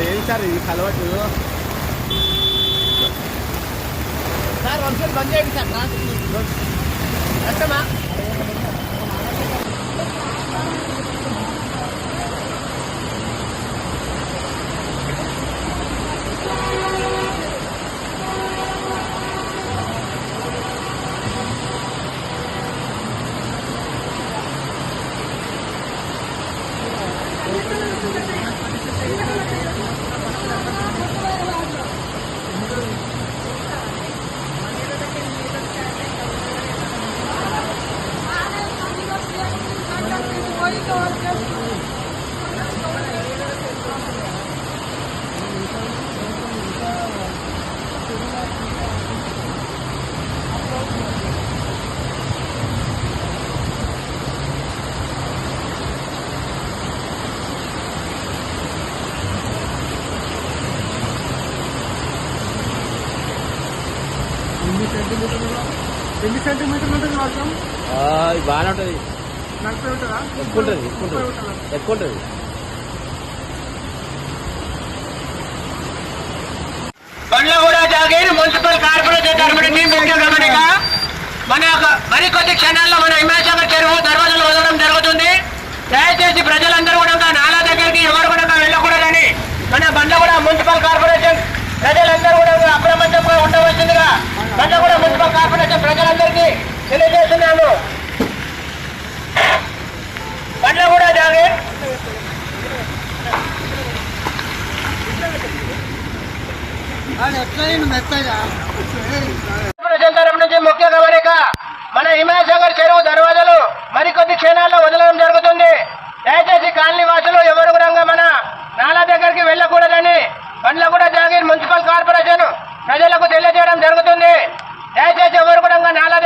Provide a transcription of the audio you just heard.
ఏం సార్ ఇది అలవాటు సార్ వర్షాలు బంద్ చేయండి సార్ కష్టమా ఎన్ని సెంటీమీటర్లు ఉంటుంది వర్షం? బాగానే ఉంటుంది. 40 ఉంటుందా? ఎక్కువ ఉంటుంది. బండ్లగూడ జాగీర్ మున్సిపల్ కార్పొరేషన్ తరఫు నుంచి ముఖ్య గమనిక, మరికొద్ది క్షణాల్లో మన హిమాచల్ చెరువు దర్వాజలు వదలడం జరుగుతుంది. దయచేసి ప్రజలందరూ కూడా నాలా దగ్గరికి ఎవరు కూడా వెళ్ళకూడదని మన బండ్లగూడ మున్సిపల్ కార్పొరేషన్ ప్రజలందరూ కూడా అప్రమత్తంగా ఉండవలసిందిగా బండ్లగూడ మున్సిపల్ కార్పొరేషన్ ప్రజలందరికీ తెలియజేస్తున్నాము. బండ్లగూడ జాగీర్ తరఫు నుంచి ముఖ్య గమనిక, మన హిమాసాగర్ చెరువు దర్వాజలు మరికొద్ది క్షణాల్లో వదలడం జరుగుతుంది. దయచేసి కాలనీ వాసులు ఎవరు కూడా మన నాలా దగ్గరికి వెళ్ళకూడదని బండ్లగూడ జాగీర్ మున్సిపల్ కార్పొరేషన్ ప్రజలకు తెలియజేయడం జరుగుతుంది. దయచేసి ఎవరు కూడా నాలా